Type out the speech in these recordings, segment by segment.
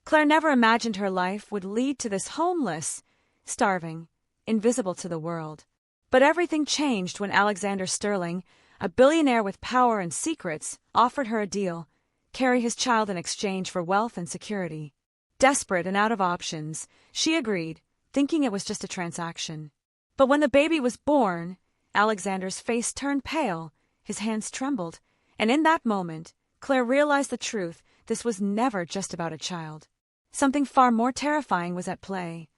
Claire never imagined her life would lead to this homeless, starving, invisible to the world. But everything changed when Alexander Sterling, a billionaire with power and secrets, offered her a deal: carry his child in exchange for wealth and security. Desperate and out of options, she agreed, thinking it was just a transaction. But when the baby was born, Alexander's face turned pale, his hands trembled, and in that moment, Claire realized the truth: this was never just about a child. Something far more terrifying was at play.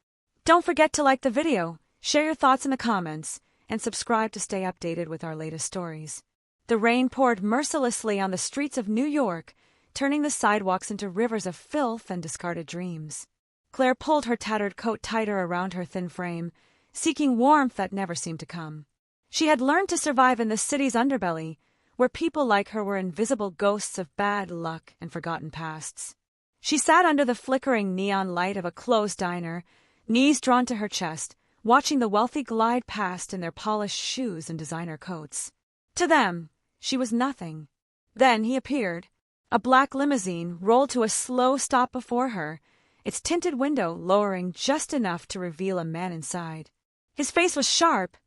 Don't forget to like the video, share your thoughts in the comments, and subscribe to stay updated with our latest stories. The rain poured mercilessly on the streets of New York, turning the sidewalks into rivers of filth and discarded dreams. Claire pulled her tattered coat tighter around her thin frame, seeking warmth that never seemed to come. She had learned to survive in the city's underbelly, where people like her were invisible ghosts of bad luck and forgotten pasts. She sat under the flickering neon light of a closed diner, knees drawn to her chest, watching the wealthy glide past in their polished shoes and designer coats. To them, she was nothing. Then he appeared. A black limousine rolled to a slow stop before her, its tinted window lowering just enough to reveal a man inside. His face was sharp,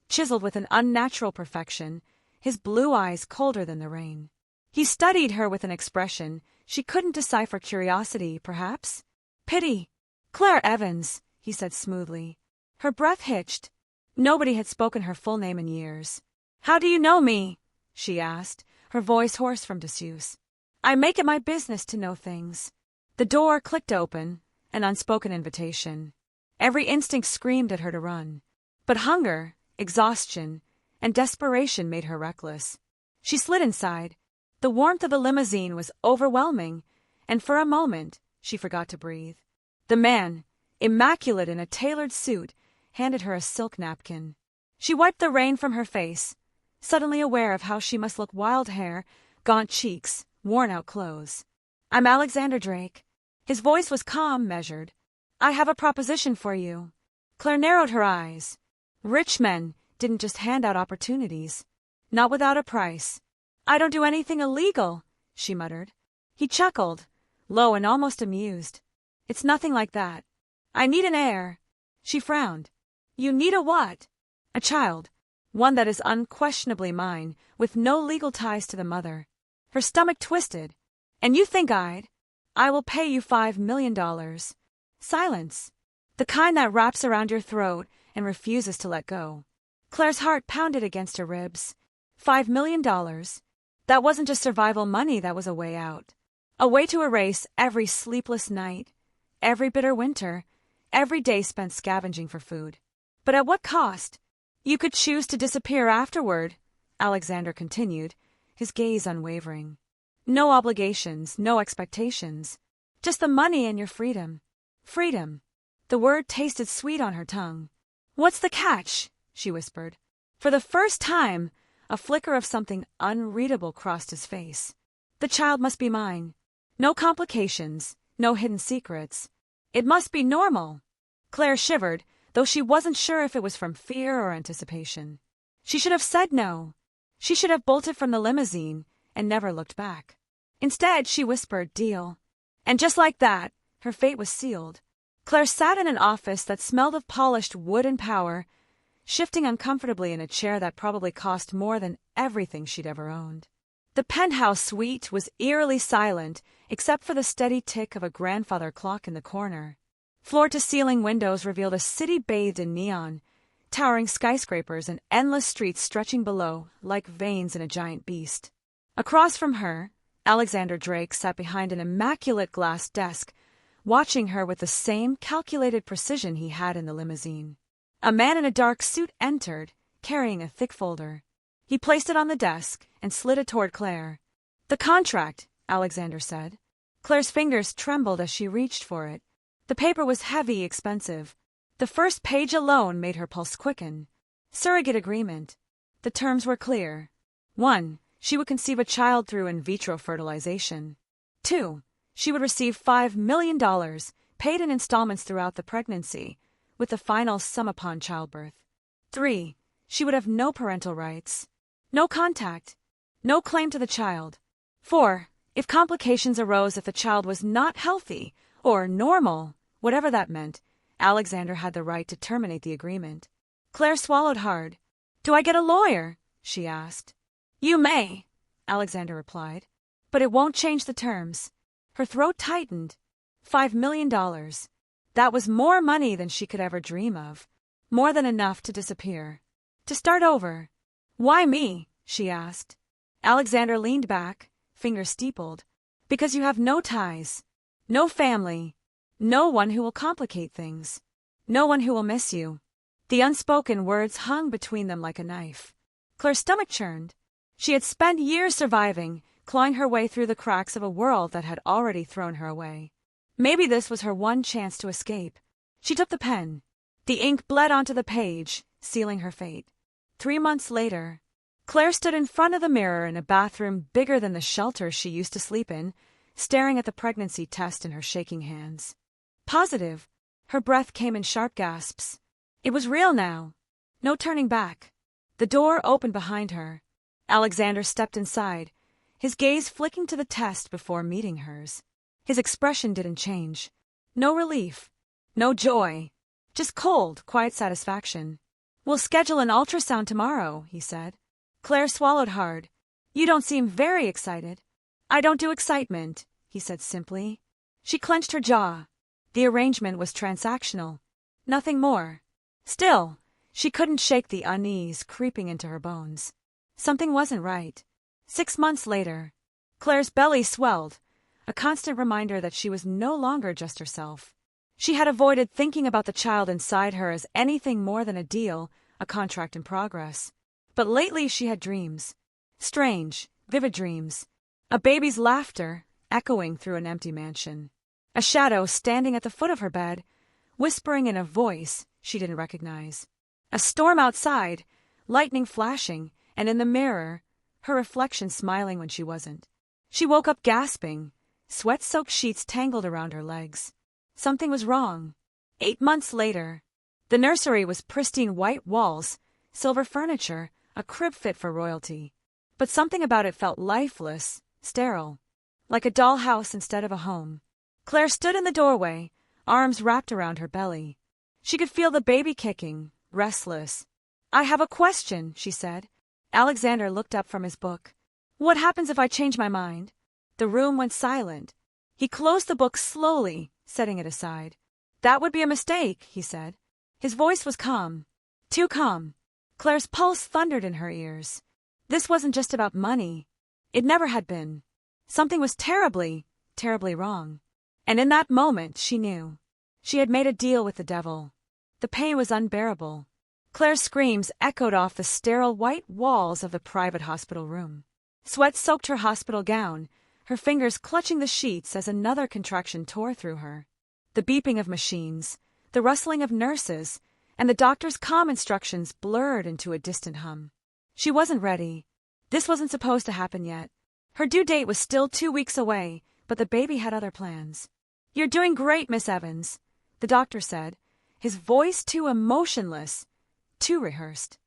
chiseled with an unnatural perfection, his blue eyes colder than the rain. He studied her with an expression she couldn't decipher: curiosity, perhaps? Pity. "Claire Evans," he said smoothly. Her breath hitched. Nobody had spoken her full name in years. "How do you know me?" she asked, her voice hoarse from disuse. "I make it my business to know things." The door clicked open, an unspoken invitation. Every instinct screamed at her to run. But hunger, exhaustion, and desperation made her reckless. She slid inside. The warmth of the limousine was overwhelming, and for a moment she forgot to breathe. The man, immaculate in a tailored suit, handed her a silk napkin. She wiped the rain from her face, suddenly aware of how she must look: wild hair, gaunt cheeks, worn-out clothes. "I'm Alexander Drake." His voice was calm, measured. "I have a proposition for you." Claire narrowed her eyes. Rich men didn't just hand out opportunities. Not without a price. "I don't do anything illegal," she muttered. He chuckled, low and almost amused. "It's nothing like that. I need an heir." She frowned. "You need a what?" "A child. One that is unquestionably mine, with no legal ties to the mother." Her stomach twisted. "And you think I will pay you $5 million. Silence. The kind that wraps around your throat and refuses to let go. Claire's heart pounded against her ribs. $5 million. That wasn't just survival money, that was a way out. A way to erase every sleepless night, every bitter winter, every day spent scavenging for food. But at what cost? You could choose to disappear afterward, Alexander continued, his gaze unwavering. No obligations, no expectations. Just the money and your freedom. Freedom. The word tasted sweet on her tongue. "What's the catch?" she whispered. For the first time, a flicker of something unreadable crossed his face. "The child must be mine. No complications, no hidden secrets. It must be normal." Claire shivered, though she wasn't sure if it was from fear or anticipation. She should have said no. She should have bolted from the limousine and never looked back. Instead, she whispered, "Deal." And just like that, her fate was sealed. Claire sat in an office that smelled of polished wood and power, shifting uncomfortably in a chair that probably cost more than everything she'd ever owned. The penthouse suite was eerily silent, except for the steady tick of a grandfather clock in the corner. Floor-to-ceiling windows revealed a city bathed in neon, towering skyscrapers and endless streets stretching below, like veins in a giant beast. Across from her, Alexander Drake sat behind an immaculate glass desk, watching her with the same calculated precision he had in the limousine. A man in a dark suit entered, carrying a thick folder. He placed it on the desk and slid it toward Claire. "The contract," Alexander said. Claire's fingers trembled as she reached for it. The paper was heavy, expensive. The first page alone made her pulse quicken. Surrogate agreement. The terms were clear. 1. She would conceive a child through in vitro fertilization. 2. She would receive $5 million, paid in installments throughout the pregnancy, with the final sum upon childbirth. 3. She would have no parental rights. No contact. No claim to the child. 4. If complications arose, if the child was not healthy, or normal, whatever that meant. Alexander had the right to terminate the agreement. Claire swallowed hard. "Do I get a lawyer?" she asked. "You may," Alexander replied, "but it won't change the terms." Her throat tightened. $5 million. That was more money than she could ever dream of. More than enough to disappear. To start over. "Why me?" she asked. Alexander leaned back, fingers steepled. "Because you have no ties. No family. No one who will complicate things. No one who will miss you." The unspoken words hung between them like a knife. Claire's stomach churned. She had spent years surviving, clawing her way through the cracks of a world that had already thrown her away. Maybe this was her one chance to escape. She took the pen. The ink bled onto the page, sealing her fate. 3 months later, Claire stood in front of the mirror in a bathroom bigger than the shelter she used to sleep in, staring at the pregnancy test in her shaking hands. Positive. Her breath came in sharp gasps. It was real now. No turning back. The door opened behind her. Alexander stepped inside, his gaze flicking to the test before meeting hers. His expression didn't change. No relief. No joy. Just cold, quiet satisfaction. "We'll schedule an ultrasound tomorrow," he said. Claire swallowed hard. "You don't seem very excited." "I don't do excitement," he said simply. She clenched her jaw. The arrangement was transactional. Nothing more. Still, she couldn't shake the unease creeping into her bones. Something wasn't right. 6 months later, Claire's belly swelled, a constant reminder that she was no longer just herself. She had avoided thinking about the child inside her as anything more than a deal, a contract in progress. But lately she had dreams. Strange, vivid dreams. A baby's laughter echoing through an empty mansion. A shadow standing at the foot of her bed, whispering in a voice she didn't recognize. A storm outside, lightning flashing, and in the mirror, her reflection smiling when she wasn't. She woke up gasping, sweat-soaked sheets tangled around her legs. Something was wrong. 8 months later, the nursery was pristine white walls, silver furniture, a crib fit for royalty. But something about it felt lifeless, sterile, like a dollhouse instead of a home. Claire stood in the doorway, arms wrapped around her belly. She could feel the baby kicking, restless. "I have a question," she said. Alexander looked up from his book. "What happens if I change my mind?" The room went silent. He closed the book slowly, setting it aside. "That would be a mistake," he said. His voice was calm. Too calm. Claire's pulse thundered in her ears. This wasn't just about money. It never had been. Something was terribly, terribly wrong. And in that moment, she knew. She had made a deal with the devil. The pain was unbearable. Claire's screams echoed off the sterile white walls of the private hospital room. Sweat soaked her hospital gown, her fingers clutching the sheets as another contraction tore through her. The beeping of machines, the rustling of nurses, and the doctor's calm instructions blurred into a distant hum. She wasn't ready. This wasn't supposed to happen yet. Her due date was still 2 weeks away, but the baby had other plans. "You're doing great, Miss Evans," the doctor said, his voice too emotionless, too rehearsed.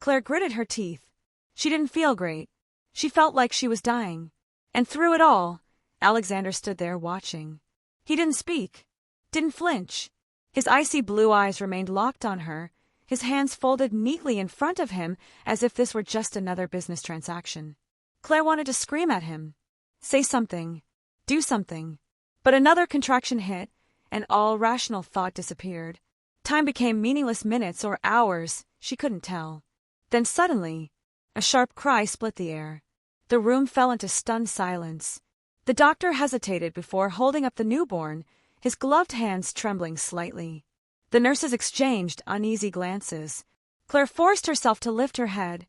Claire gritted her teeth. She didn't feel great. She felt like she was dying. And through it all, Alexander stood there watching. He didn't speak, didn't flinch. His icy blue eyes remained locked on her, his hands folded neatly in front of him as if this were just another business transaction. Claire wanted to scream at him. Say something. Do something. But another contraction hit, and all rational thought disappeared. Time became meaningless minutes or hours, she couldn't tell. Then suddenly, a sharp cry split the air. The room fell into stunned silence. The doctor hesitated before holding up the newborn, his gloved hands trembling slightly. The nurses exchanged uneasy glances. Claire forced herself to lift her head,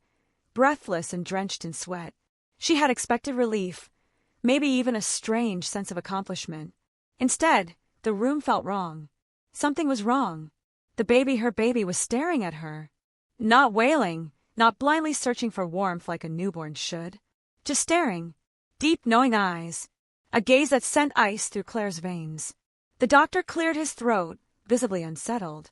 breathless and drenched in sweat. She had expected relief, maybe even a strange sense of accomplishment. Instead, the room felt wrong. Something was wrong. Her baby was staring at her. Not wailing, not blindly searching for warmth like a newborn should. Just staring. Deep, knowing eyes. A gaze that sent ice through Claire's veins. The doctor cleared his throat, visibly unsettled.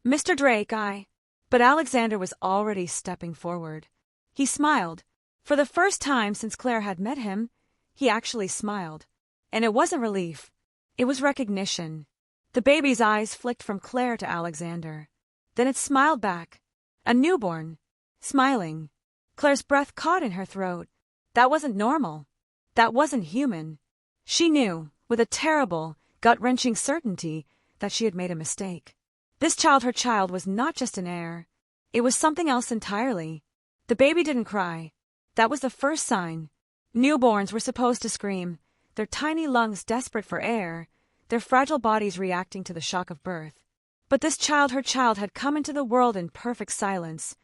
"Mr. Drake, But Alexander was already stepping forward. He smiled. For the first time since Claire had met him, he actually smiled. And it wasn't relief. It was recognition. The baby's eyes flicked from Claire to Alexander. Then it smiled back. A newborn. Smiling. Claire's breath caught in her throat. That wasn't normal. That wasn't human. She knew, with a terrible, gut-wrenching certainty, that she had made a mistake. This child, her child, was not just an heir. It was something else entirely. The baby didn't cry. That was the first sign. Newborns were supposed to scream, their tiny lungs desperate for air, their fragile bodies reacting to the shock of birth. But this child, her child, had come into the world in perfect silence,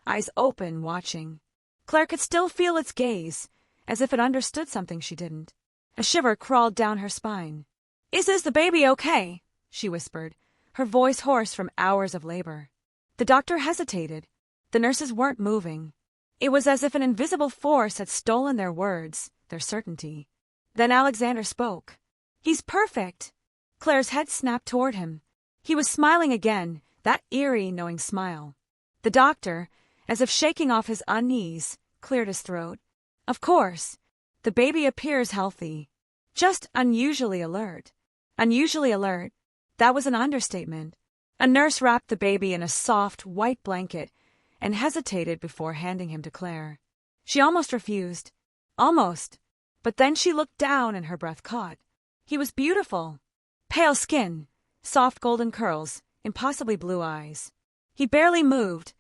eyes open, watching. Claire could still feel its gaze, as if it understood something she didn't. A shiver crawled down her spine. "Is the baby okay?" she whispered, her voice hoarse from hours of labor. The doctor hesitated. The nurses weren't moving. It was as if an invisible force had stolen their words, their certainty. Then Alexander spoke. "He's perfect." Claire's head snapped toward him. He was smiling again, that eerie, knowing smile. The doctor, as if shaking off his unease, cleared his throat. "Of course. The baby appears healthy. Just unusually alert." Unusually alert. That was an understatement. A nurse wrapped the baby in a soft, white blanket and hesitated before handing him to Claire. She almost refused. Almost. But then she looked down and her breath caught. He was beautiful. Pale skin, soft golden curls, impossibly blue eyes. He barely moved,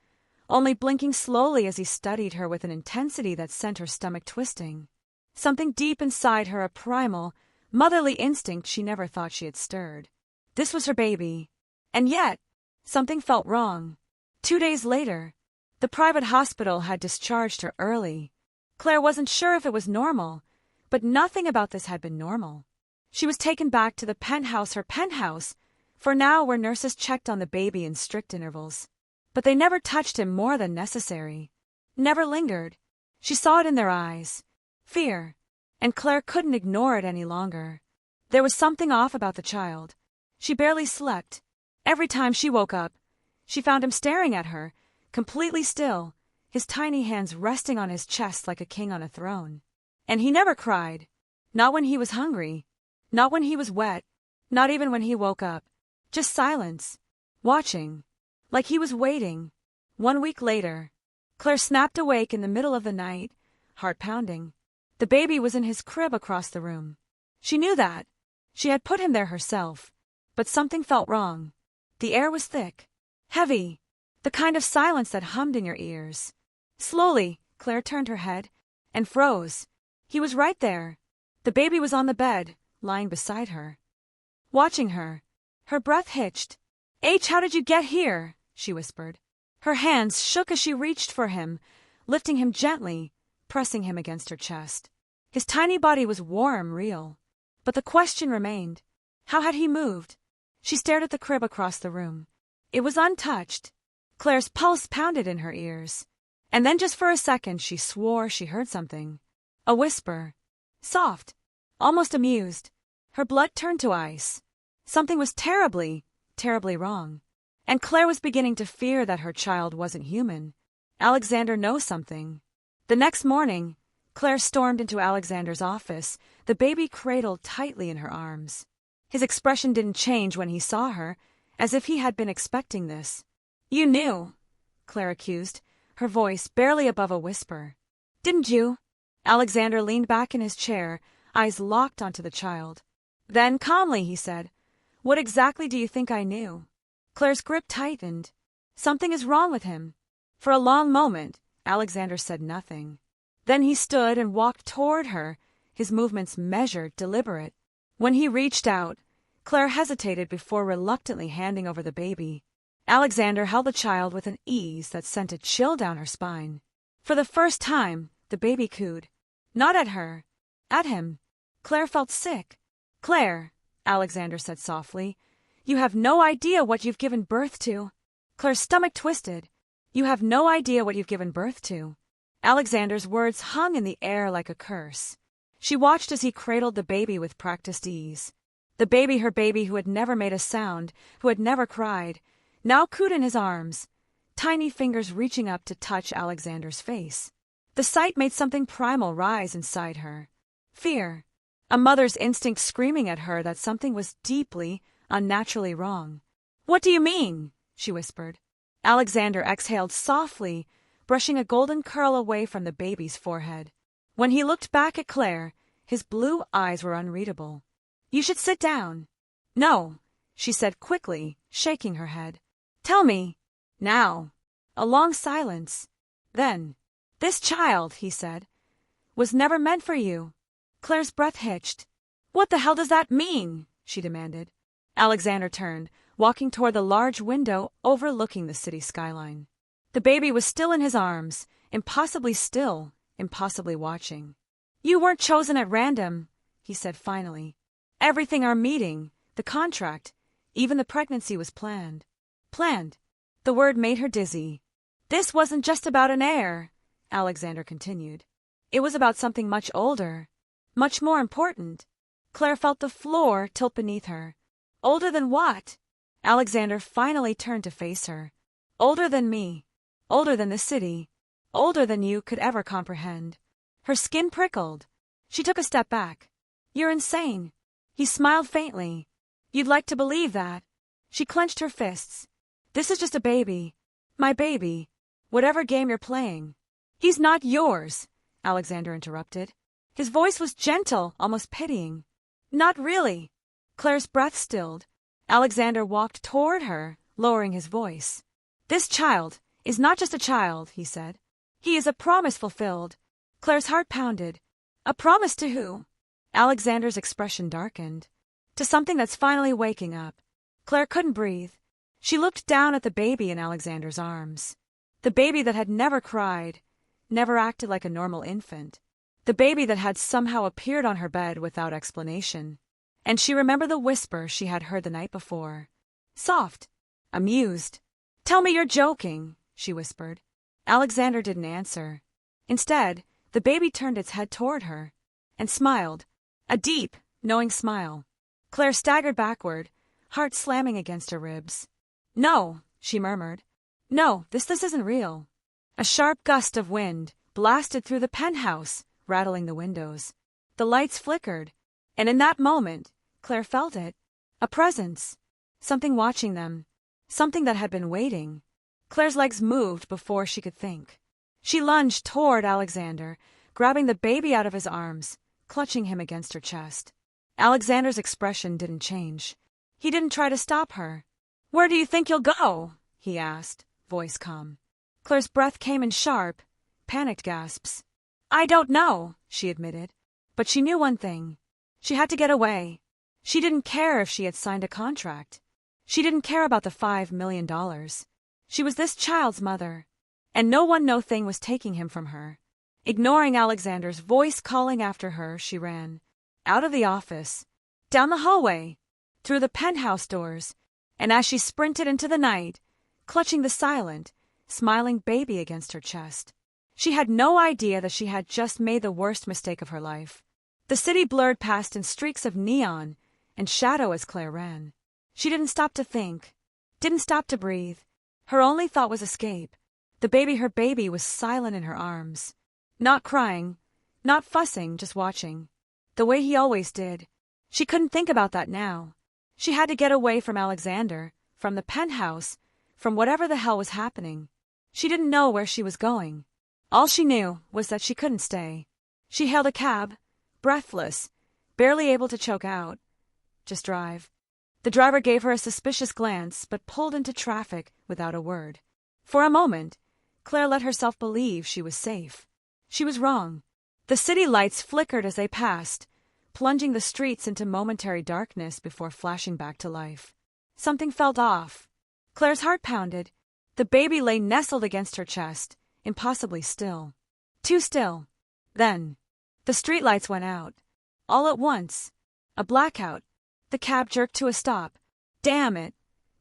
only blinking slowly as he studied her with an intensity that sent her stomach twisting. Something deep inside her, a primal, motherly instinct she never thought she had stirred. This was her baby. And yet, something felt wrong. 2 days later, the private hospital had discharged her early. Claire wasn't sure if it was normal, but nothing about this had been normal. She was taken back to the penthouse, her penthouse, for now, where nurses checked on the baby in strict intervals. But they never touched him more than necessary. Never lingered. She saw it in their eyes. Fear. And Claire couldn't ignore it any longer. There was something off about the child. She barely slept. Every time she woke up, she found him staring at her, completely still, his tiny hands resting on his chest like a king on a throne. And he never cried. Not when he was hungry. Not when he was wet. Not even when he woke up. Just silence. Watching. Like he was waiting. 1 week later, Claire snapped awake in the middle of the night, heart pounding. The baby was in his crib across the room. She knew that. She had put him there herself. But something felt wrong. The air was thick. Heavy. The kind of silence that hummed in your ears. Slowly, Claire turned her head and froze. He was right there. The baby was on the bed, lying beside her. Watching her. Her breath hitched. "H, how did you get here?" she whispered. Her hands shook as she reached for him, lifting him gently, pressing him against her chest. His tiny body was warm, real. But the question remained. How had he moved? She stared at the crib across the room. It was untouched. Claire's pulse pounded in her ears. And then just for a second she swore she heard something. A whisper. Soft. Almost amused. Her blood turned to ice. Something was terribly, terribly wrong. And Claire was beginning to fear that her child wasn't human. Alexander knows something. The next morning, Claire stormed into Alexander's office, the baby cradled tightly in her arms. His expression didn't change when he saw her, as if he had been expecting this. "You knew," Claire accused, her voice barely above a whisper. "Didn't you?" Alexander leaned back in his chair, eyes locked onto the child. Then, calmly, he said, "What exactly do you think I knew?" Claire's grip tightened. "Something is wrong with him." For a long moment, Alexander said nothing. Then he stood and walked toward her, his movements measured, deliberate. When he reached out, Claire hesitated before reluctantly handing over the baby. Alexander held the child with an ease that sent a chill down her spine. For the first time, the baby cooed. Not at her. At him. Claire felt sick. "Claire," Alexander said softly, "you have no idea what you've given birth to." Claire's stomach twisted. "You have no idea what you've given birth to." Alexander's words hung in the air like a curse. She watched as he cradled the baby with practiced ease. The baby, her baby, who had never made a sound, who had never cried, now cooed in his arms, tiny fingers reaching up to touch Alexander's face. The sight made something primal rise inside her. Fear. a mother's instinct screaming at her that something was deeply, unnaturally wrong. "What do you mean?" she whispered. Alexander exhaled softly, brushing a golden curl away from the baby's forehead. When he looked back at Claire, his blue eyes were unreadable. "You should sit down." "No," she said quickly, shaking her head. "Tell me. Now." A long silence. Then, "This child," he said, "was never meant for you." Claire's breath hitched. "What the hell does that mean?" she demanded. Alexander turned, walking toward the large window overlooking the city skyline. The baby was still in his arms, impossibly still, impossibly watching. "You weren't chosen at random," he said finally. "Everything, our meeting, the contract, even the pregnancy was planned." Planned. The word made her dizzy. "This wasn't just about an heir," Alexander continued. "It was about something much older, much more important." Claire felt the floor tilt beneath her. "Older than what?" Alexander finally turned to face her. "Older than me. Older than the city. Older than you could ever comprehend." Her skin prickled. She took a step back. "You're insane." He smiled faintly. "You'd like to believe that." She clenched her fists. "This is just a baby. My baby. Whatever game you're playing." "He's not yours," Alexander interrupted. His voice was gentle, almost pitying. "Not really." Claire's breath stilled. Alexander walked toward her, lowering his voice. "This child is not just a child," he said. "He is a promise fulfilled." Claire's heart pounded. "A promise to who?" Alexander's expression darkened. "To something that's finally waking up." Claire couldn't breathe. She looked down at the baby in Alexander's arms. The baby that had never cried, never acted like a normal infant. The baby that had somehow appeared on her bed without explanation. And she remembered the whisper she had heard the night before. Soft, amused. "Tell me you're joking," she whispered. Alexander didn't answer. Instead, the baby turned its head toward her and smiled, a deep, knowing smile. Claire staggered backward, heart slamming against her ribs. "No," she murmured. "No, this isn't real." A sharp gust of wind blasted through the penthouse, rattling the windows. The lights flickered, and in that moment, Claire felt it. A presence. Something watching them. Something that had been waiting. Claire's legs moved before she could think. She lunged toward Alexander, grabbing the baby out of his arms, clutching him against her chest. Alexander's expression didn't change. He didn't try to stop her. "Where do you think you'll go?" he asked, voice calm. Claire's breath came in sharp, panicked gasps. "I don't know," she admitted. But she knew one thing. She had to get away. She didn't care if she had signed a contract. She didn't care about the $5 million. She was this child's mother, and no thing was taking him from her. Ignoring Alexander's voice calling after her, she ran. Out of the office, down the hallway, through the penthouse doors, and as she sprinted into the night, clutching the silent, smiling baby against her chest. She had no idea that she had just made the worst mistake of her life. The city blurred past in streaks of neon and shadow as Claire ran. She didn't stop to think, didn't stop to breathe. Her only thought was escape. Her baby was silent in her arms. Not crying, not fussing, just watching. The way he always did. She couldn't think about that now. She had to get away from Alexander, from the penthouse, from whatever the hell was happening. She didn't know where she was going. All she knew was that she couldn't stay. She hailed a cab, breathless, barely able to choke out. "Just drive." The driver gave her a suspicious glance, but pulled into traffic without a word. For a moment, Claire let herself believe she was safe. She was wrong. The city lights flickered as they passed, plunging the streets into momentary darkness before flashing back to life. Something felt off. Claire's heart pounded. The baby lay nestled against her chest, impossibly still. Too still. Then, the streetlights went out. All at once. A blackout. The cab jerked to a stop. "Damn it,"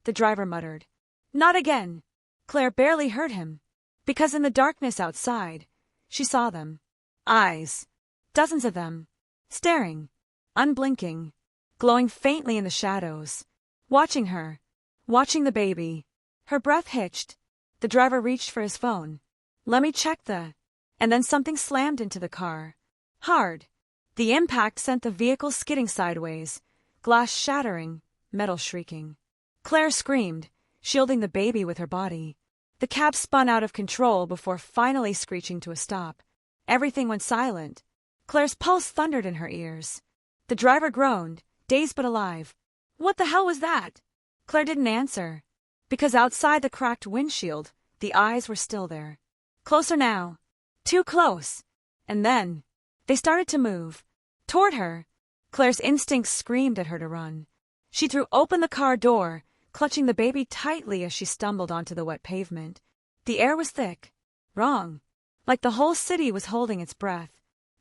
the driver muttered. "Not again." Claire barely heard him, because in the darkness outside, she saw them. Eyes. Dozens of them. Staring. Unblinking. Glowing faintly in the shadows. Watching her. Watching the baby. Her breath hitched. The driver reached for his phone. "Let me check the..." And then something slammed into the car. Hard. The impact sent the vehicle skidding sideways, glass shattering, metal shrieking. Claire screamed, shielding the baby with her body. The cab spun out of control before finally screeching to a stop. Everything went silent. Claire's pulse thundered in her ears. The driver groaned, dazed but alive. What the hell was that? Claire didn't answer, because outside the cracked windshield, the eyes were still there. Closer now. Too close. And then, they started to move. Toward her. Claire's instincts screamed at her to run. She threw open the car door, clutching the baby tightly as she stumbled onto the wet pavement. The air was thick. Wrong. Like the whole city was holding its breath.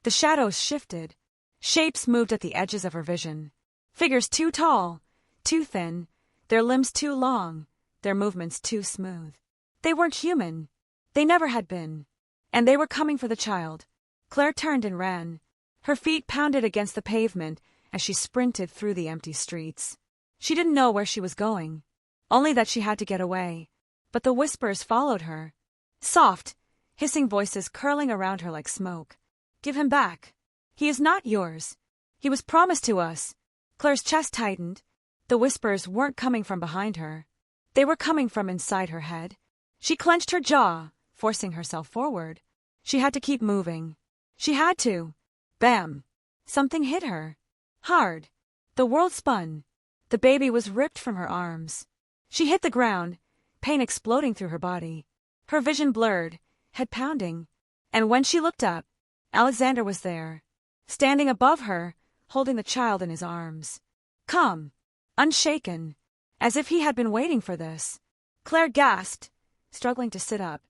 The shadows shifted. Shapes moved at the edges of her vision. Figures too tall, too thin, their limbs too long, their movements too smooth. They weren't human. They never had been. And they were coming for the child. Claire turned and ran. Her feet pounded against the pavement as she sprinted through the empty streets. She didn't know where she was going, only that she had to get away. But the whispers followed her. Soft, hissing voices curling around her like smoke. Give him back. He is not yours. He was promised to us. Claire's chest tightened. The whispers weren't coming from behind her. They were coming from inside her head. She clenched her jaw, forcing herself forward. She had to keep moving. She had to. Bam! Something hit her. Hard. The world spun. The baby was ripped from her arms. She hit the ground, pain exploding through her body. Her vision blurred, head pounding. And when she looked up, Alexander was there, standing above her, holding the child in his arms. Calm, unshaken, as if he had been waiting for this. Claire gasped, struggling to sit up.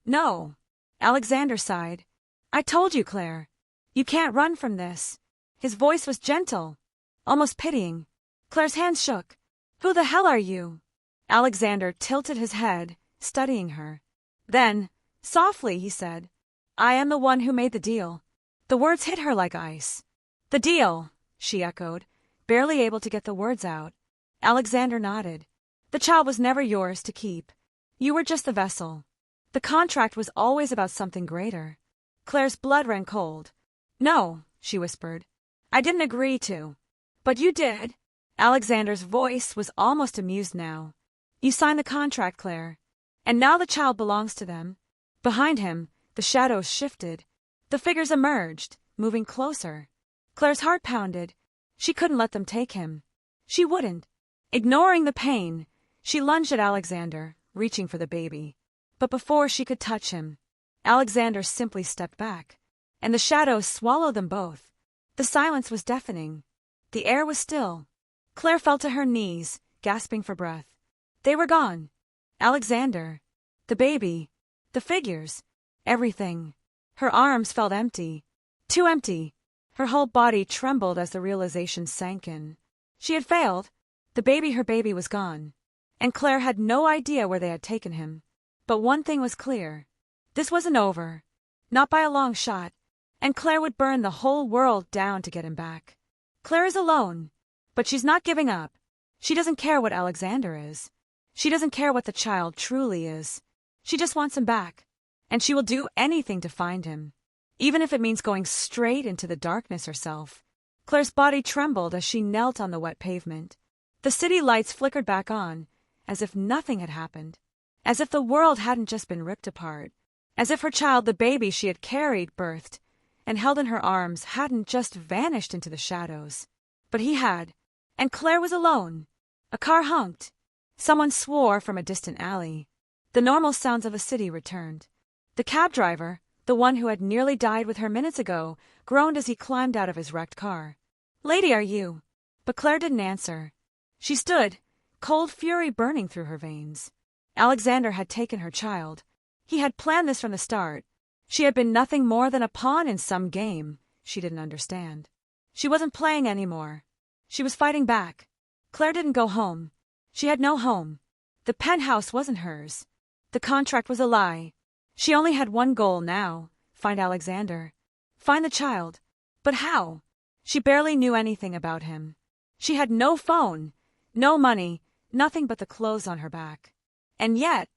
No. Alexander sighed. I told you, Claire. You can't run from this. His voice was gentle, almost pitying. Claire's hands shook. Who the hell are you? Alexander tilted his head, studying her. Then, softly, he said, I am the one who made the deal. The words hit her like ice. The deal, she echoed, barely able to get the words out. Alexander nodded. The child was never yours to keep. You were just the vessel. The contract was always about something greater. Claire's blood ran cold. No, she whispered. I didn't agree to. But you did. Alexander's voice was almost amused now. You signed the contract, Claire. And now the child belongs to them. Behind him, the shadows shifted. The figures emerged, moving closer. Claire's heart pounded. She couldn't let them take him. She wouldn't. Ignoring the pain, she lunged at Alexander, reaching for the baby. But before she could touch him, Alexander simply stepped back, and the shadows swallowed them both. The silence was deafening. The air was still. Claire fell to her knees, gasping for breath. They were gone. Alexander, the baby, the figures, everything. Her arms felt empty. Too empty. Her whole body trembled as the realization sank in. She had failed. The baby, her baby, was gone. And Claire had no idea where they had taken him. But one thing was clear. This wasn't over. Not by a long shot. And Claire would burn the whole world down to get him back. Claire is alone. But she's not giving up. She doesn't care what Alexander is. She doesn't care what the child truly is. She just wants him back. And she will do anything to find him. Even if it means going straight into the darkness herself. Claire's body trembled as she knelt on the wet pavement. The city lights flickered back on, as if nothing had happened. As if the world hadn't just been ripped apart. As if her child, the baby she had carried, birthed, and held in her arms, hadn't just vanished into the shadows. But he had. And Claire was alone. A car honked. Someone swore from a distant alley. The normal sounds of a city returned. The cab driver, the one who had nearly died with her minutes ago, groaned as he climbed out of his wrecked car. Lady, are you? But Claire didn't answer. She stood, cold fury burning through her veins. Alexander had taken her child. He had planned this from the start. She had been nothing more than a pawn in some game she didn't understand. She wasn't playing anymore. She was fighting back. Claire didn't go home. She had no home. The penthouse wasn't hers. The contract was a lie. She only had one goal now, find Alexander. Find the child. But how? She barely knew anything about him. She had no phone, no money, nothing but the clothes on her back. And yet,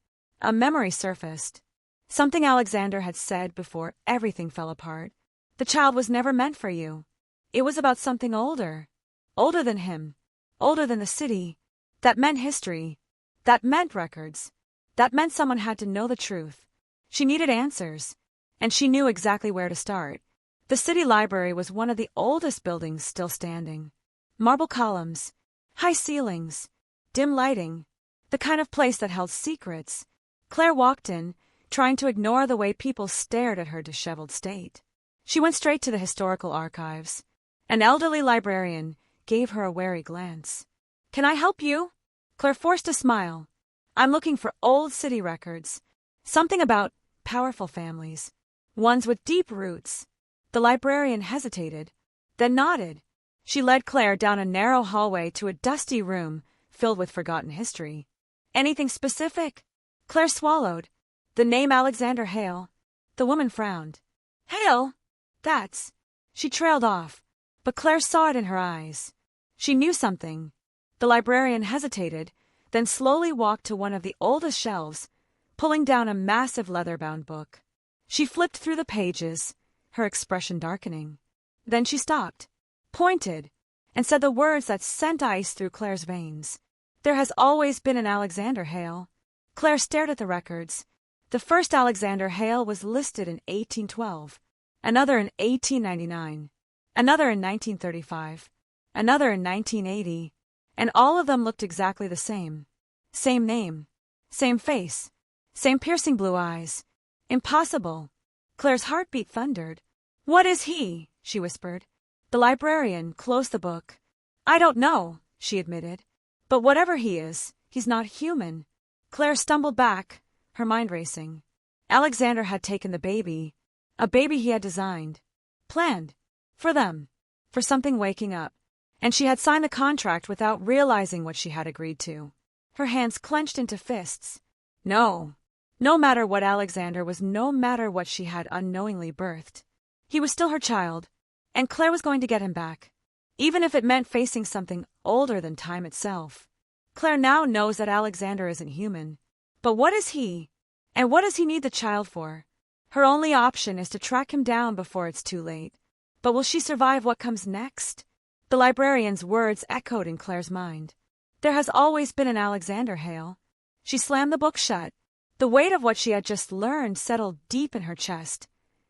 a memory surfaced. Something Alexander had said before everything fell apart. The child was never meant for you. It was about something older. Older than him. Older than the city. That meant history. That meant records. That meant someone had to know the truth. She needed answers. And she knew exactly where to start. The city library was one of the oldest buildings still standing. Marble columns. High ceilings. Dim lighting. The kind of place that held secrets. Claire walked in, trying to ignore the way people stared at her disheveled state. She went straight to the historical archives. An elderly librarian gave her a wary glance. "Can I help you?" Claire forced a smile. "I'm looking for old city records. Something about powerful families. Ones with deep roots." The librarian hesitated, then nodded. She led Claire down a narrow hallway to a dusty room filled with forgotten history. "Anything specific?" Claire swallowed. "The name Alexander Hale." The woman frowned. "Hale? That's—" She trailed off, but Claire saw it in her eyes. She knew something. The librarian hesitated, then slowly walked to one of the oldest shelves, pulling down a massive leather-bound book. She flipped through the pages, her expression darkening. Then she stopped, pointed, and said the words that sent ice through Claire's veins. "There has always been an Alexander Hale." Claire stared at the records. The first Alexander Hale was listed in 1812, another in 1899, another in 1935, another in 1980, and all of them looked exactly the same. Same name, same face, same piercing blue eyes. Impossible. Claire's heartbeat thundered. "What is he?" she whispered. The librarian closed the book. "I don't know," she admitted. "But whatever he is, he's not human." Claire stumbled back, her mind racing. Alexander had taken the baby, a baby he had designed, planned, for them, for something waking up, and she had signed the contract without realizing what she had agreed to. Her hands clenched into fists. No. No matter what Alexander was, no matter what she had unknowingly birthed. He was still her child, and Claire was going to get him back, even if it meant facing something older than time itself. Claire now knows that Alexander isn't human. But what is he? And what does he need the child for? Her only option is to track him down before it's too late. But will she survive what comes next? The librarian's words echoed in Claire's mind. There has always been an Alexander Hale. She slammed the book shut. The weight of what she had just learned settled deep in her chest,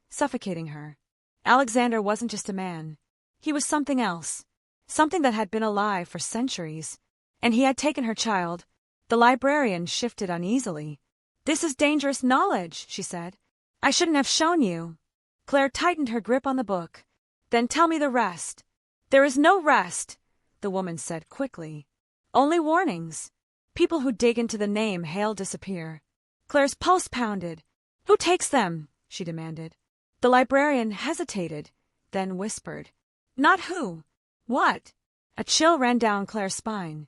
suffocating her. Alexander wasn't just a man. He was something else, something that had been alive for centuries. And he had taken her child. The librarian shifted uneasily. "This is dangerous knowledge," she said. "I shouldn't have shown you." Claire tightened her grip on the book. "Then tell me the rest." "There is no rest," the woman said quickly. "Only warnings. People who dig into the name Hale disappear." Claire's pulse pounded. "Who takes them?" she demanded. The librarian hesitated, then whispered. "Not who. What?" A chill ran down Claire's spine.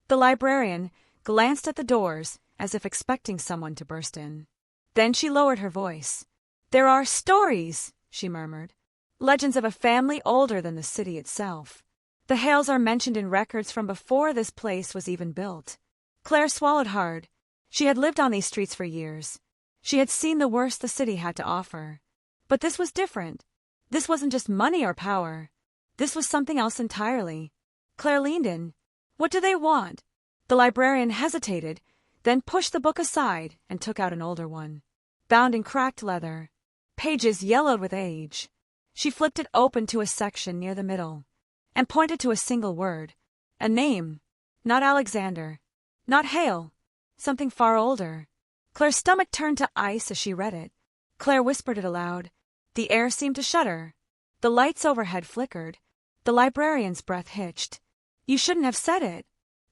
The librarian glanced at the doors as if expecting someone to burst in. Then she lowered her voice. "There are stories," she murmured. "Legends of a family older than the city itself. The Hales are mentioned in records from before this place was even built." Claire swallowed hard. She had lived on these streets for years. She had seen the worst the city had to offer. But this was different. This wasn't just money or power. This was something else entirely. Claire leaned in. "What do they want?" The librarian hesitated, then pushed the book aside and took out an older one, bound in cracked leather, pages yellowed with age. She flipped it open to a section near the middle and pointed to a single word, a name. Not Alexander, not Hale, something far older. Claire's stomach turned to ice as she read it. Claire whispered it aloud. The air seemed to shudder. The lights overhead flickered. The librarian's breath hitched. "You shouldn't have said it."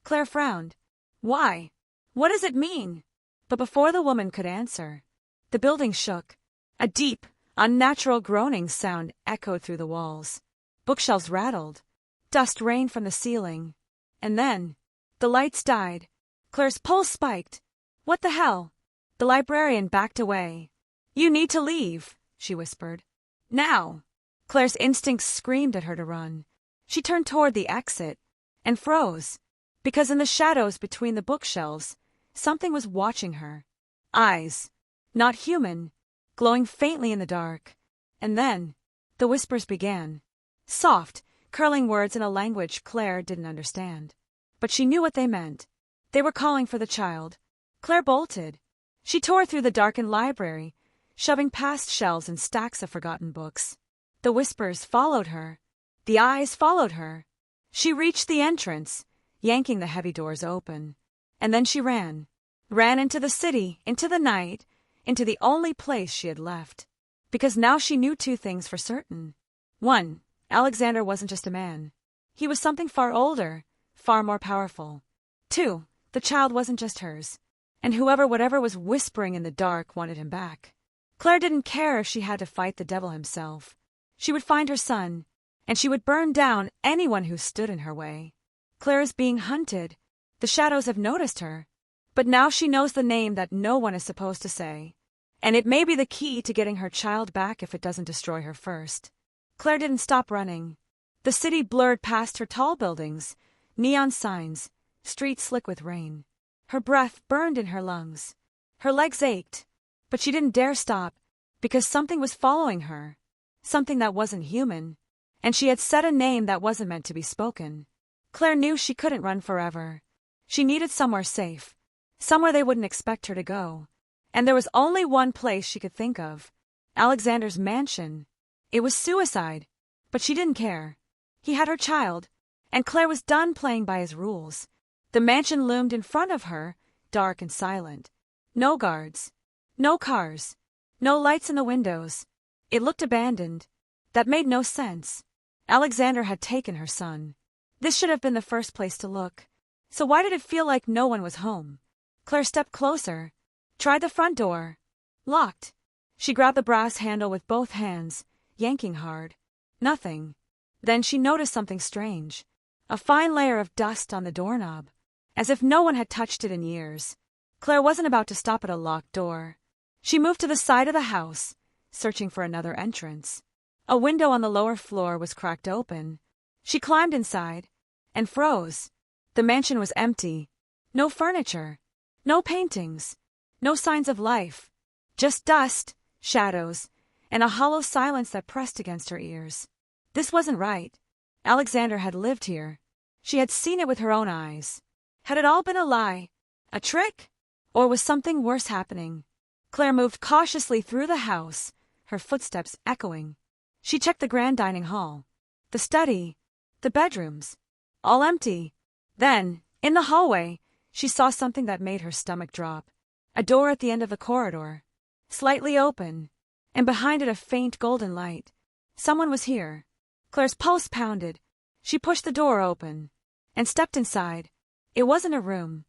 Claire frowned. "Why? What does it mean?" But before the woman could answer, the building shook. A deep, unnatural groaning sound echoed through the walls. Bookshelves rattled. Dust rained from the ceiling. And then, the lights died. Claire's pulse spiked. "What the hell?" The librarian backed away. "You need to leave," she whispered. "Now." Claire's instincts screamed at her to run. She turned toward the exit and froze, because in the shadows between the bookshelves, something was watching her. Eyes, not human, glowing faintly in the dark. And then, the whispers began. Soft, curling words in a language Claire didn't understand. But she knew what they meant. They were calling for the child. Claire bolted. She tore through the darkened library, shoving past shelves and stacks of forgotten books. The whispers followed her. The eyes followed her. She reached the entrance, yanking the heavy doors open. And then she ran. Ran into the city, into the night, into the only place she had left. Because now she knew two things for certain. 1. Alexander wasn't just a man. He was something far older, far more powerful. 2. The child wasn't just hers. And whatever was whispering in the dark wanted him back. Claire didn't care if she had to fight the devil himself. She would find her son, and she would burn down anyone who stood in her way. Claire is being hunted. The shadows have noticed her. But now she knows the name that no one is supposed to say. And it may be the key to getting her child back if it doesn't destroy her first. Claire didn't stop running. The city blurred past her tall buildings, neon signs, streets slick with rain. Her breath burned in her lungs. Her legs ached, but she didn't dare stop, because something was following her. Something that wasn't human. And she had said a name that wasn't meant to be spoken. Claire knew she couldn't run forever. She needed somewhere safe. Somewhere they wouldn't expect her to go. And there was only one place she could think of. Alexander's mansion. It was suicide. But she didn't care. He had her child. And Claire was done playing by his rules. The mansion loomed in front of her, dark and silent. No guards. No cars. No lights in the windows. It looked abandoned. That made no sense. Alexander had taken her son. This should have been the first place to look. So why did it feel like no one was home? Claire stepped closer. Tried the front door. Locked. She grabbed the brass handle with both hands, yanking hard. Nothing. Then she noticed something strange. A fine layer of dust on the doorknob. As if no one had touched it in years. Claire wasn't about to stop at a locked door. She moved to the side of the house, searching for another entrance. A window on the lower floor was cracked open. She climbed inside and froze. The mansion was empty. No furniture. No paintings. No signs of life. Just dust, shadows, and a hollow silence that pressed against her ears. This wasn't right. Alexander had lived here. She had seen it with her own eyes. Had it all been a lie? A trick? Or was something worse happening? Claire moved cautiously through the house, her footsteps echoing. She checked the grand dining hall, the study, the bedrooms, all empty. Then, in the hallway, she saw something that made her stomach drop. A door at the end of the corridor, slightly open, and behind it a faint golden light. Someone was here. Claire's pulse pounded. She pushed the door open and stepped inside. It wasn't a room.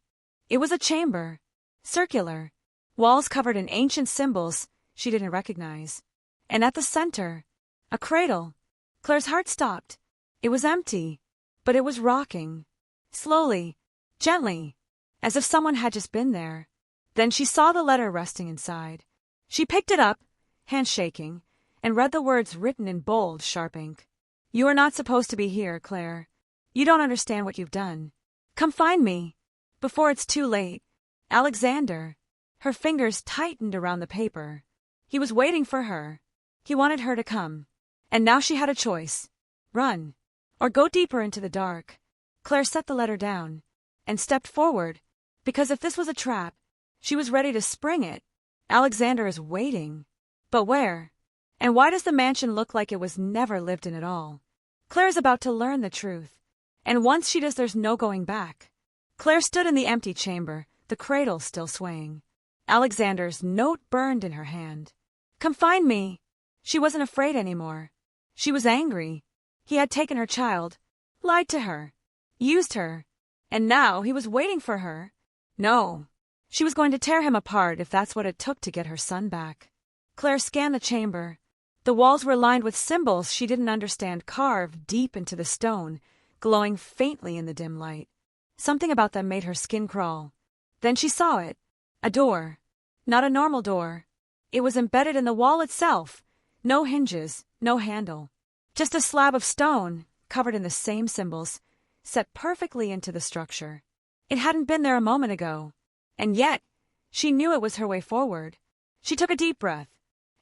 It was a chamber, circular, walls covered in ancient symbols she didn't recognize. And at the center, a cradle. Claire's heart stopped. It was empty, but it was rocking. Slowly, gently, as if someone had just been there. Then she saw the letter resting inside. She picked it up, hands shaking, and read the words written in bold, sharp ink. You are not supposed to be here, Claire. You don't understand what you've done. Come find me, before it's too late. Alexander. Her fingers tightened around the paper. He was waiting for her. He wanted her to come. And now she had a choice. Run. Or go deeper into the dark. Claire set the letter down and stepped forward, because if this was a trap, she was ready to spring it. Alexander is waiting. But where? And why does the mansion look like it was never lived in at all? Claire is about to learn the truth. And once she does, there's no going back. Claire stood in the empty chamber, the cradle still swaying. Alexander's note burned in her hand. Come find me. She wasn't afraid anymore. She was angry. He had taken her child, lied to her, used her, and now he was waiting for her. No. She was going to tear him apart if that's what it took to get her son back. Claire scanned the chamber. The walls were lined with symbols she didn't understand, carved deep into the stone, glowing faintly in the dim light. Something about them made her skin crawl. Then she saw it. A door. Not a normal door. It was embedded in the wall itself. No hinges, no handle. Just a slab of stone, covered in the same symbols, set perfectly into the structure. It hadn't been there a moment ago. And yet, she knew it was her way forward. She took a deep breath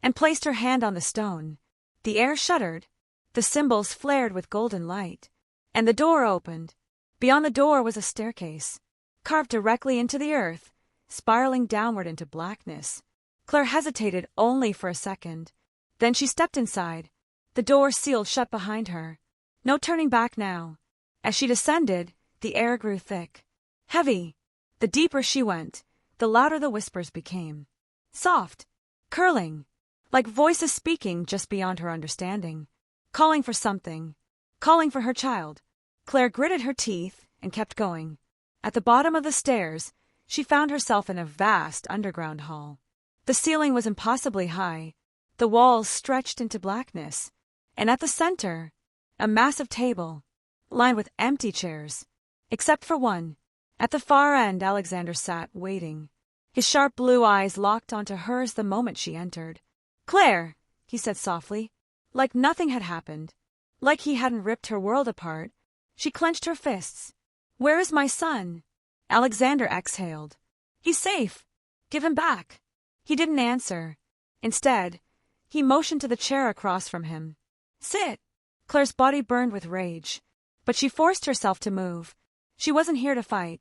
and placed her hand on the stone. The air shuddered. The symbols flared with golden light. And the door opened. Beyond the door was a staircase, carved directly into the earth, spiraling downward into blackness. Claire hesitated only for a second. Then she stepped inside. The door sealed shut behind her. No turning back now. As she descended, the air grew thick, heavy. The deeper she went, the louder the whispers became. Soft, curling, like voices speaking just beyond her understanding. Calling for something. Calling for her child. Claire gritted her teeth and kept going. At the bottom of the stairs, she found herself in a vast underground hall. The ceiling was impossibly high. The walls stretched into blackness. And at the center, a massive table, lined with empty chairs, except for one. At the far end, Alexander sat, waiting. His sharp blue eyes locked onto hers the moment she entered. "Claire," he said softly, like nothing had happened, like he hadn't ripped her world apart. She clenched her fists. "Where is my son?" Alexander exhaled. "He's safe. Give him back." He didn't answer. Instead, he motioned to the chair across from him. "Sit." Claire's body burned with rage, but she forced herself to move. She wasn't here to fight.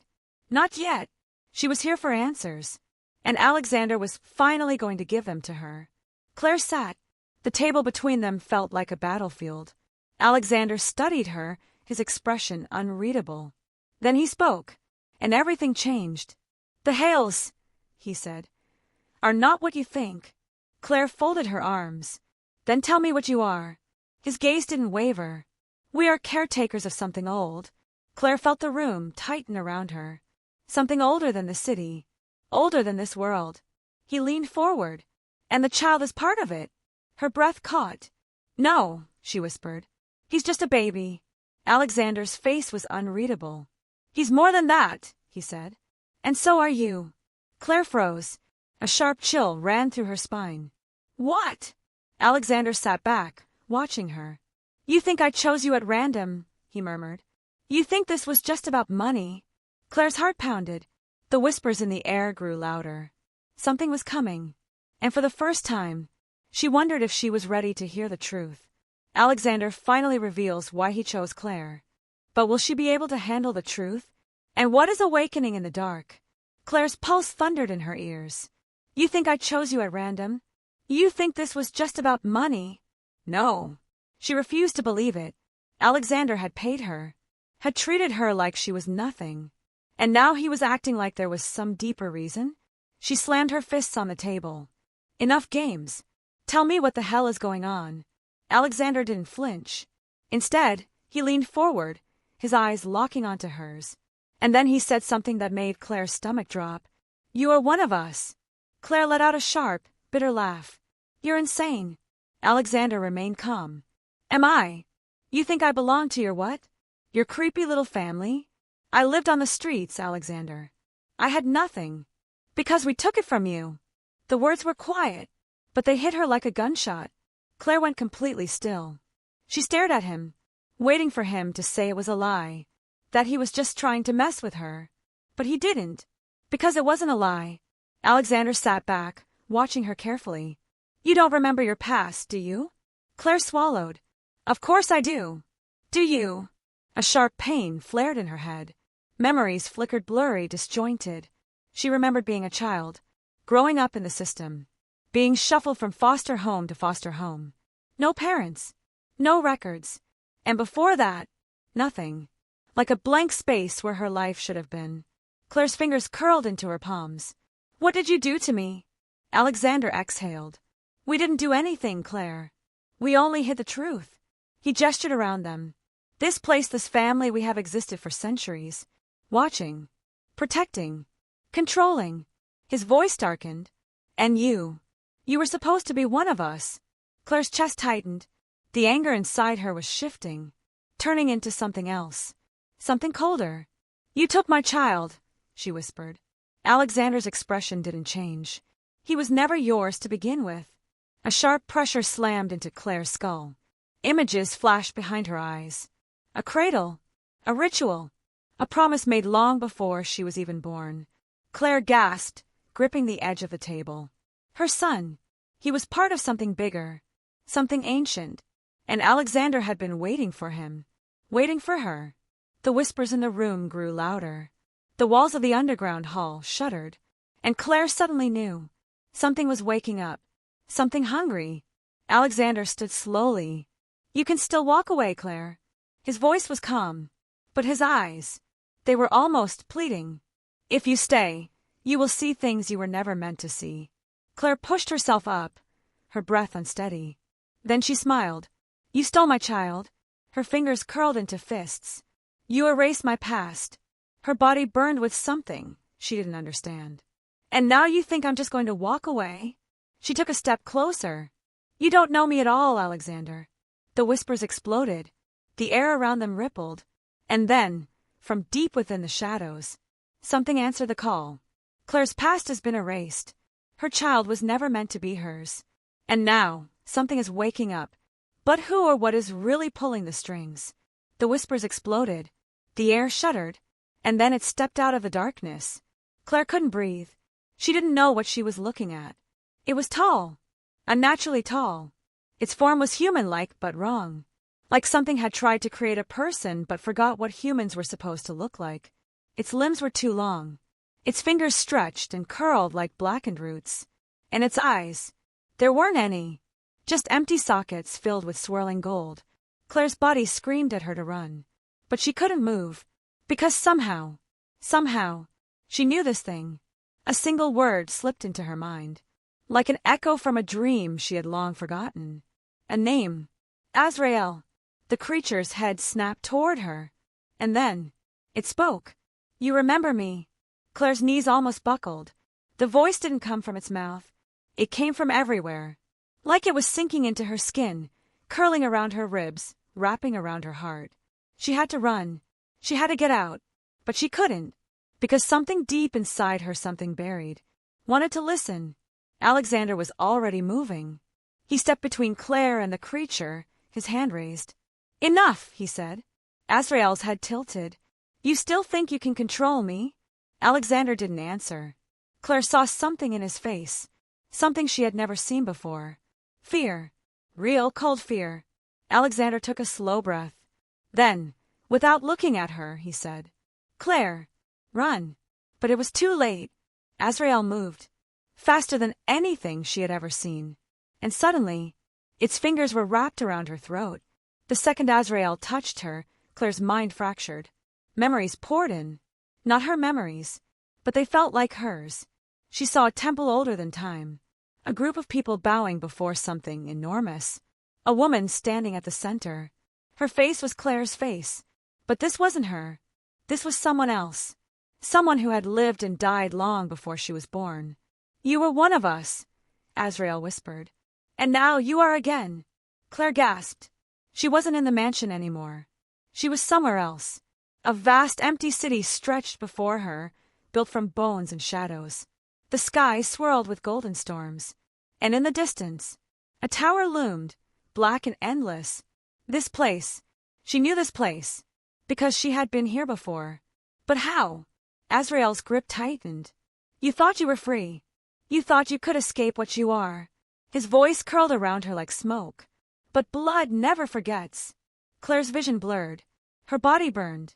Not yet. She was here for answers. And Alexander was finally going to give them to her. Claire sat. The table between them felt like a battlefield. Alexander studied her, his expression unreadable. Then he spoke, and everything changed. "The Hales," he said, "are not what you think." Claire folded her arms. "Then tell me what you are." His gaze didn't waver. "We are caretakers of something old." Claire felt the room tighten around her. Something older than the city, older than this world. He leaned forward. "And the child is part of it." Her breath caught. "No," she whispered. "He's just a baby." Alexander's face was unreadable. "He's more than that," he said. "And so are you." Claire froze. A sharp chill ran through her spine. "What?" Alexander sat back, watching her. "You think I chose you at random," he murmured. "You think this was just about money." Claire's heart pounded. The whispers in the air grew louder. Something was coming. And for the first time, she wondered if she was ready to hear the truth. Alexander finally reveals why he chose Claire. But will she be able to handle the truth? And what is awakening in the dark? Claire's pulse thundered in her ears. "You think I chose you at random? You think this was just about money?" No. She refused to believe it. Alexander had paid her, had treated her like she was nothing. And now he was acting like there was some deeper reason? She slammed her fists on the table. "Enough games. Tell me what the hell is going on." Alexander didn't flinch. Instead, he leaned forward, his eyes locking onto hers. And then he said something that made Claire's stomach drop. "You are one of us." Claire let out a sharp, bitter laugh. "You're insane." Alexander remained calm. "Am I? You think I belong to your what? Your creepy little family? I lived on the streets, Alexander. I had nothing. Because we took it from you." The words were quiet, but they hit her like a gunshot. Claire went completely still. She stared at him, waiting for him to say it was a lie, that he was just trying to mess with her. But he didn't, because it wasn't a lie. Alexander sat back, watching her carefully. "You don't remember your past, do you?" Claire swallowed. "Of course I do." "Do you?" A sharp pain flared in her head. Memories flickered blurry, disjointed. She remembered being a child, growing up in the system, being shuffled from foster home to foster home. No parents, no records, and before that, nothing. Like a blank space where her life should have been. Claire's fingers curled into her palms. "What did you do to me?" Alexander exhaled. "We didn't do anything, Claire. We only hid the truth." He gestured around them. "This place, this family, we have existed for centuries. Watching, protecting, controlling." His voice darkened. "And you were supposed to be one of us." Claire's chest tightened. The anger inside her was shifting, turning into something else. Something colder. "You took my child," she whispered. Alexander's expression didn't change. "He was never yours to begin with." A sharp pressure slammed into Claire's skull. Images flashed behind her eyes. A cradle, a ritual, a promise made long before she was even born. Claire gasped, gripping the edge of the table. Her son. He was part of something bigger, something ancient, And Alexander had been waiting for him. Waiting for her. The whispers in the room grew louder. The walls of the underground hall shuddered. And Claire suddenly knew. Something was waking up. Something hungry. Alexander stood slowly. "You can still walk away, Claire." His voice was calm. But his eyes, they were almost pleading. "If you stay, you will see things you were never meant to see." Claire pushed herself up, her breath unsteady. Then she smiled. "You stole my child." Her fingers curled into fists. "You erased my past." Her body burned with something she didn't understand. "And now you think I'm just going to walk away?" She took a step closer. "You don't know me at all, Alexander." The whispers exploded. The air around them rippled. And then, from deep within the shadows, something answered the call. Claire's past has been erased. Her child was never meant to be hers. And now, something is waking up. But who or what is really pulling the strings? The whispers exploded. The air shuddered. And then it stepped out of the darkness. Claire couldn't breathe. She didn't know what she was looking at. It was tall. Unnaturally tall. Its form was human-like but wrong. Like something had tried to create a person but forgot what humans were supposed to look like. Its limbs were too long. Its fingers stretched and curled like blackened roots. And its eyes, there weren't any. Just empty sockets filled with swirling gold. Claire's body screamed at her to run. But she couldn't move. Because somehow, she knew this thing. A single word slipped into her mind. Like an echo from a dream she had long forgotten. A name. Azrael. The creature's head snapped toward her. And then, it spoke. "You remember me." Claire's knees almost buckled. The voice didn't come from its mouth. It came from everywhere. Like it was sinking into her skin, curling around her ribs, wrapping around her heart. She had to run. She had to get out. But she couldn't. Because something deep inside her, something buried, wanted to listen. Alexander was already moving. He stepped between Claire and the creature, his hand raised. "Enough," he said. Azrael's head tilted. "You still think you can control me?" Alexander didn't answer. Claire saw something in his face. Something she had never seen before. Fear. Real, cold fear. Alexander took a slow breath. Then, without looking at her, he said, "Claire, run." But it was too late. Azrael moved. Faster than anything she had ever seen. And suddenly, its fingers were wrapped around her throat. The second Azrael touched her, Claire's mind fractured. Memories poured in. Not her memories, but they felt like hers. She saw a temple older than time. A group of people bowing before something enormous. A woman standing at the center. Her face was Claire's face. But this wasn't her. This was someone else. Someone who had lived and died long before she was born. "You were one of us," Azrael whispered. "And now you are again." Claire gasped. She wasn't in the mansion anymore. She was somewhere else. A vast empty city stretched before her, built from bones and shadows. The sky swirled with golden storms. And in the distance, a tower loomed, black and endless. This place. She knew this place. Because she had been here before. But how? Azrael's grip tightened. "You thought you were free. You thought you could escape what you are." His voice curled around her like smoke. But blood never forgets. Claire's vision blurred. Her body burned.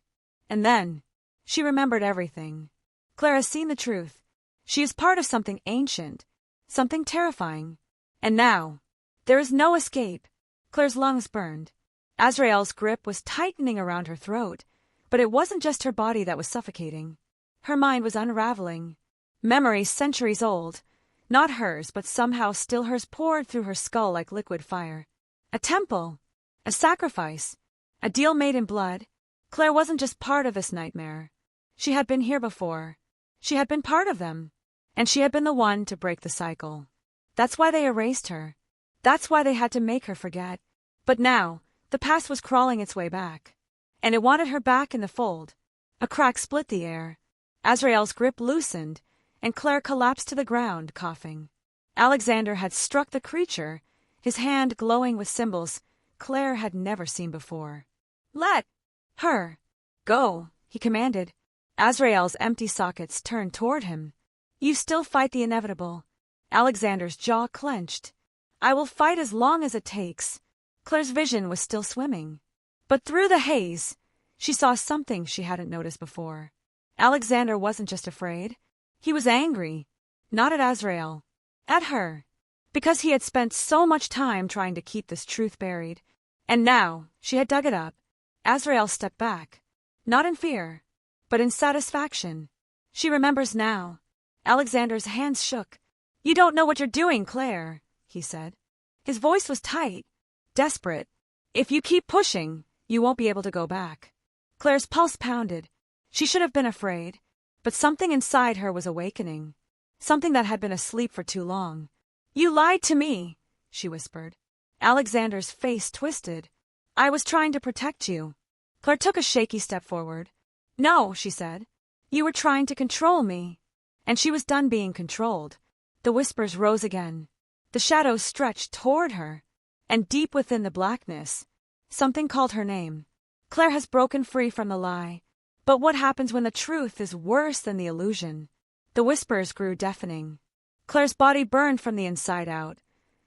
And then, she remembered everything. Claire has seen the truth. She is part of something ancient, something terrifying. And now, there is no escape. Claire's lungs burned. Azrael's grip was tightening around her throat, but it wasn't just her body that was suffocating. Her mind was unraveling. Memories centuries old, not hers, but somehow still hers, poured through her skull like liquid fire. A temple, a sacrifice, a deal made in blood. Claire wasn't just part of this nightmare. She had been here before. She had been part of them. And she had been the one to break the cycle. That's why they erased her. That's why they had to make her forget. But now, the past was crawling its way back. And it wanted her back in the fold. A crack split the air. Azrael's grip loosened, and Claire collapsed to the ground, coughing. Alexander had struck the creature, his hand glowing with symbols Claire had never seen before. "Let her go," he commanded. Azrael's empty sockets turned toward him. "You still fight the inevitable." Alexander's jaw clenched. "I will fight as long as it takes." Claire's vision was still swimming. But through the haze, she saw something she hadn't noticed before. Alexander wasn't just afraid. He was angry. Not at Azrael. At her. Because he had spent so much time trying to keep this truth buried. And now, she had dug it up. Azrael stepped back. Not in fear, but in satisfaction. She remembers now. Alexander's hands shook. "You don't know what you're doing, Claire," he said. His voice was tight, desperate. "If you keep pushing, you won't be able to go back." Claire's pulse pounded. She should have been afraid, but something inside her was awakening. Something that had been asleep for too long. "You lied to me," she whispered. Alexander's face twisted. "I was trying to protect you." Claire took a shaky step forward. "No," she said. "You were trying to control me." And she was done being controlled. The whispers rose again. The shadows stretched toward her. And deep within the blackness, something called her name. Claire has broken free from the lie. But what happens when the truth is worse than the illusion? The whispers grew deafening. Claire's body burned from the inside out,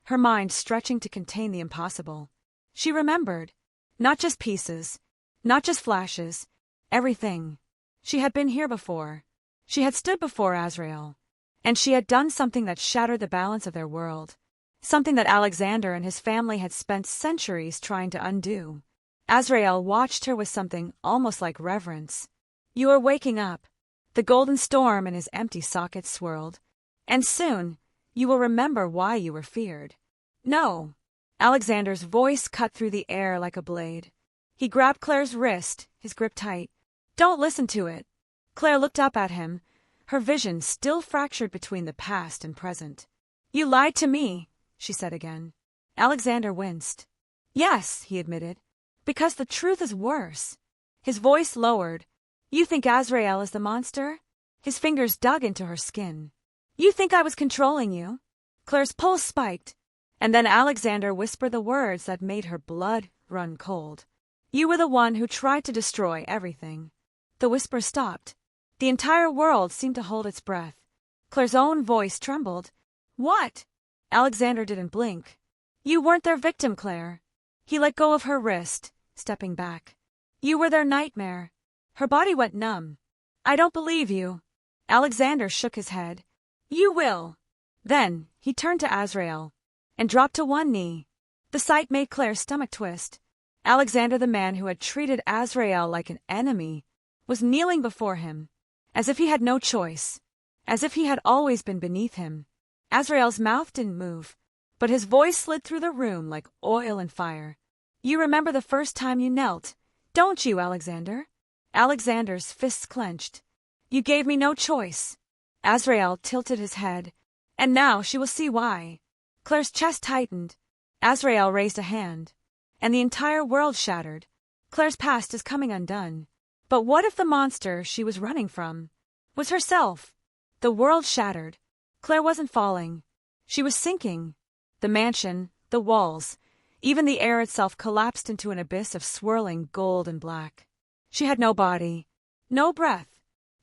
her mind stretching to contain the impossible. She remembered. Not just pieces, not just flashes, everything. She had been here before. She had stood before Azrael. And she had done something that shattered the balance of their world. Something that Alexander and his family had spent centuries trying to undo. Azrael watched her with something almost like reverence. "You are waking up." The golden storm in his empty socket swirled. "And soon, you will remember why you were feared." "No." Alexander's voice cut through the air like a blade. He grabbed Claire's wrist, his grip tight. "Don't listen to it." Claire looked up at him, her vision still fractured between the past and present. "You lied to me," she said again. Alexander winced. "Yes," he admitted, "because the truth is worse." His voice lowered. "You think Azrael is the monster?" His fingers dug into her skin. "You think I was controlling you?" Claire's pulse spiked, and then Alexander whispered the words that made her blood run cold. "You were the one who tried to destroy everything." The whisper stopped. The entire world seemed to hold its breath. Claire's own voice trembled. "What?" Alexander didn't blink. "You weren't their victim, Claire." He let go of her wrist, stepping back. "You were their nightmare." Her body went numb. "I don't believe you." Alexander shook his head. "You will." Then he turned to Azrael and dropped to one knee. The sight made Claire's stomach twist. Alexander, the man who had treated Azrael like an enemy, was kneeling before him, as if he had no choice, as if he had always been beneath him. Azrael's mouth didn't move, but his voice slid through the room like oil and fire. "You remember the first time you knelt, don't you, Alexander?" Alexander's fists clenched. "You gave me no choice." Azrael tilted his head. "And now she will see why." Claire's chest tightened. Azrael raised a hand. And the entire world shattered. Claire's past is coming undone. But what if the monster she was running from was herself? The world shattered. Claire wasn't falling. She was sinking. The mansion, the walls, even the air itself collapsed into an abyss of swirling gold and black. She had no body, no breath,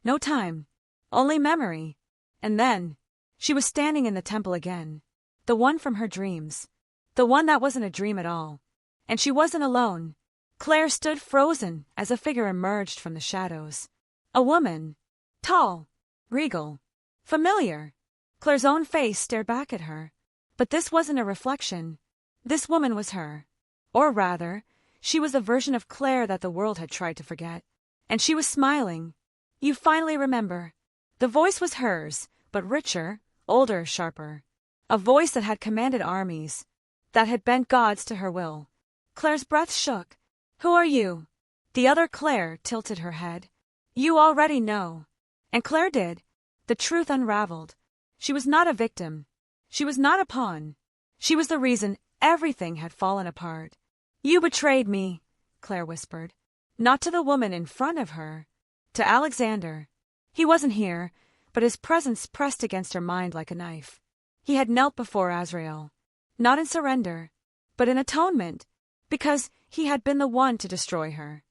no time, only memory. And then, she was standing in the temple again. The one from her dreams. The one that wasn't a dream at all. And she wasn't alone. Claire stood frozen as a figure emerged from the shadows. A woman. Tall. Regal. Familiar. Claire's own face stared back at her. But this wasn't a reflection. This woman was her. Or rather, she was the version of Claire that the world had tried to forget. And she was smiling. "You finally remember." The voice was hers, but richer, older, sharper. A voice that had commanded armies, that had bent gods to her will. Claire's breath shook. "Who are you?" The other Claire tilted her head. "You already know." And Claire did. The truth unraveled. She was not a victim. She was not a pawn. She was the reason everything had fallen apart. "You betrayed me," Claire whispered. Not to the woman in front of her. To Alexander. He wasn't here, but his presence pressed against her mind like a knife. He had knelt before Azrael. Not in surrender, but in atonement. Because he had been the one to destroy her.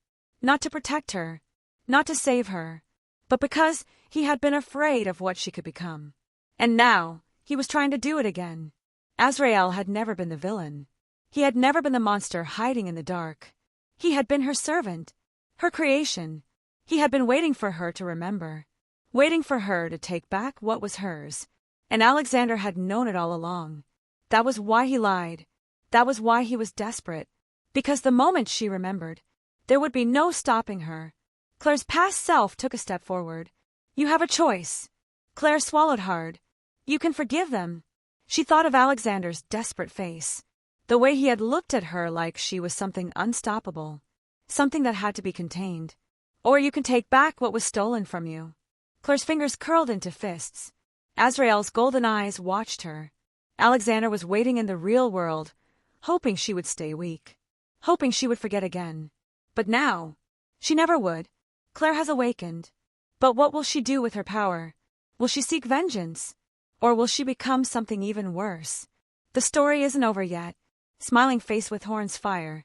Not to protect her. Not to save her. But because he had been afraid of what she could become. And now, he was trying to do it again. Azrael had never been the villain. He had never been the monster hiding in the dark. He had been her servant, her creation. He had been waiting for her to remember, waiting for her to take back what was hers. And Alexander had known it all along. That was why he lied. That was why he was desperate. Because the moment she remembered, there would be no stopping her. Claire's past self took a step forward. You have a choice. Claire swallowed hard. You can forgive them. She thought of Alexander's desperate face, the way he had looked at her like she was something unstoppable, something that had to be contained. Or you can take back what was stolen from you. Claire's fingers curled into fists. Azrael's golden eyes watched her. Alexander was waiting in the real world, hoping she would stay weak, hoping she would forget again. But now, she never would. Claire has awakened. But what will she do with her power? Will she seek vengeance? Or will she become something even worse? The story isn't over yet. Smiling face with horns fire.